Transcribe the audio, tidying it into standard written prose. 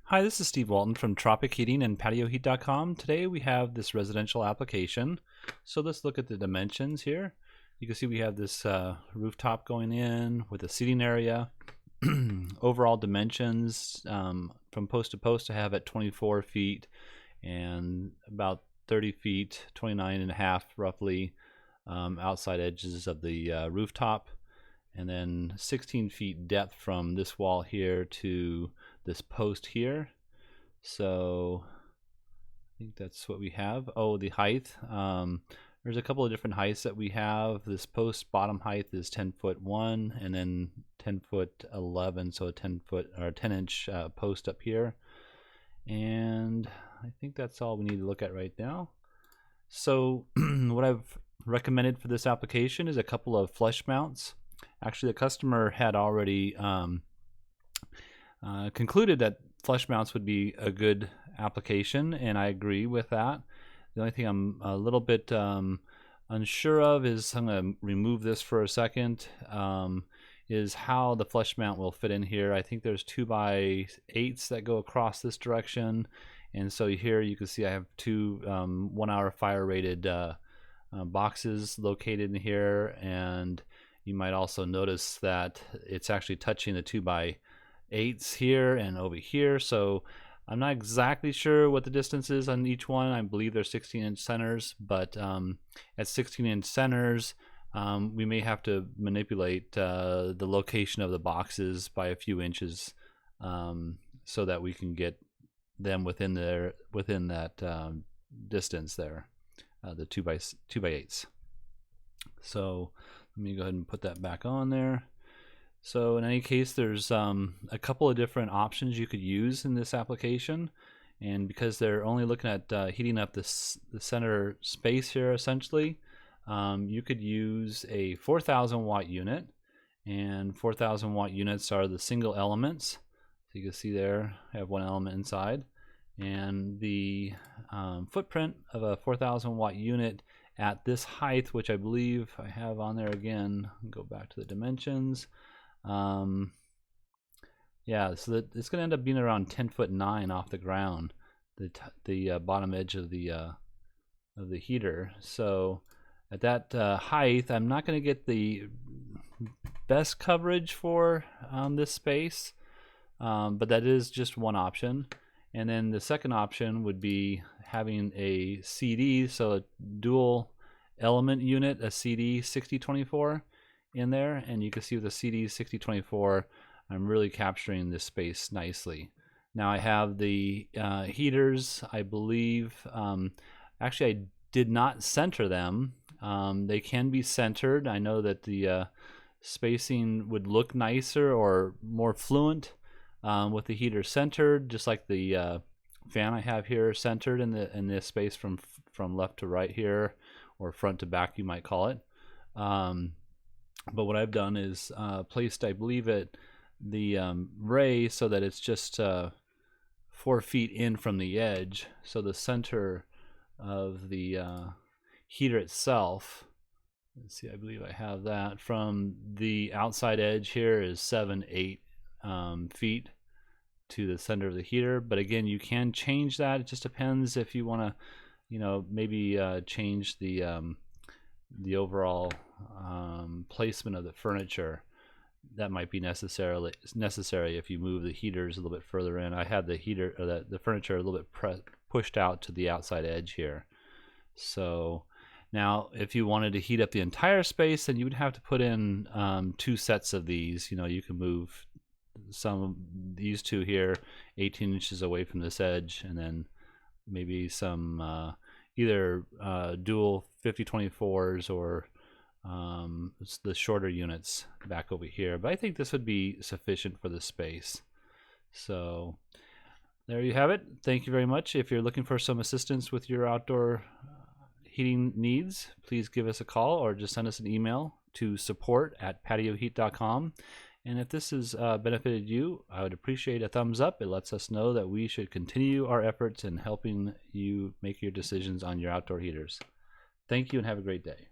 Hi, this is Steve Walton from Tropic Heating and PatioHeat.com. Today we have this residential application. So let's look at the dimensions here. You can see we have this rooftop going in with a seating area. Overall dimensions from post to post I have at 24 feet and about 30 feet, 29 and a half roughly outside edges of the rooftop. And then 16 feet depth from this wall here to this post here. So I think that's what we have. Oh, the height. There's a couple of different heights that we have. This post bottom height is 10'1" and then 10'11", so a 10-foot or 10-inch post up here. And I think that's all we need to look at right now. So what I've recommended for this application is a couple of flush mounts. Actually, the customer had already concluded that flush mounts would be a good application, and I agree with that. The only thing I'm a little bit unsure of is, I'm going to remove this for a second, is how the flush mount will fit in here. I think there's 2x8s that go across this direction, and so here you can see I have two 1 hour fire rated boxes located in here, and you might also notice that it's actually touching the 2x8s here and over here. So I'm not exactly sure what the distance is on each one. I believe they're 16-inch centers, but at 16-inch centers, we may have to manipulate the location of the boxes by a few inches so that we can get them within that distance there, the 2x8s. So let me go ahead and put that back on there. So in any case, there's a couple of different options you could use in this application, and because they're only looking at heating up the center space here essentially, you could use a 4,000 watt unit, and 4,000 watt units are the single elements. So you can see there I have one element inside, and the footprint of a 4,000 watt unit at this height, which I believe I have on there again, go back to the dimensions. Yeah, so that it's going to end up being around 10'9" off the ground, the bottom edge of the heater. So at that height, I'm not going to get the best coverage for this space, but that is just one option. And then the second option would be having a CD, so a dual element unit, a CD6024 in there, and you can see with the CD6024 I'm really capturing this space nicely. Now I have the heaters, I believe, actually I did not center them. They can be centered. I know that the spacing would look nicer or more fluent with the heater centered, just like the fan I have here centered in this space from left to right here, or front to back you might call it. But what I've done is placed, I believe, the ray so that it's just 4 feet in from the edge. So the center of the heater itself, let's see, I believe I have that, from the outside edge here is 7-8 feet to the center of the heater. But again, you can change that. It just depends if you want to, maybe change the overall placement of the furniture. That might be necessary if you move the heaters a little bit further in. I had the heater, or the furniture, a little bit pushed out to the outside edge here. So now if you wanted to heat up the entire space, then you would have to put in 2 sets of these. You can move these two here 18 inches away from this edge, and then maybe some either dual 5024s or the shorter units back over here. But I think this would be sufficient for the space. So there you have it. Thank you very much. If you're looking for some assistance with your outdoor heating needs, please give us a call or just send us an email to support@patioheat.com. And if this has benefited you, I would appreciate a thumbs up. It lets us know that we should continue our efforts in helping you make your decisions on your outdoor heaters. Thank you and have a great day.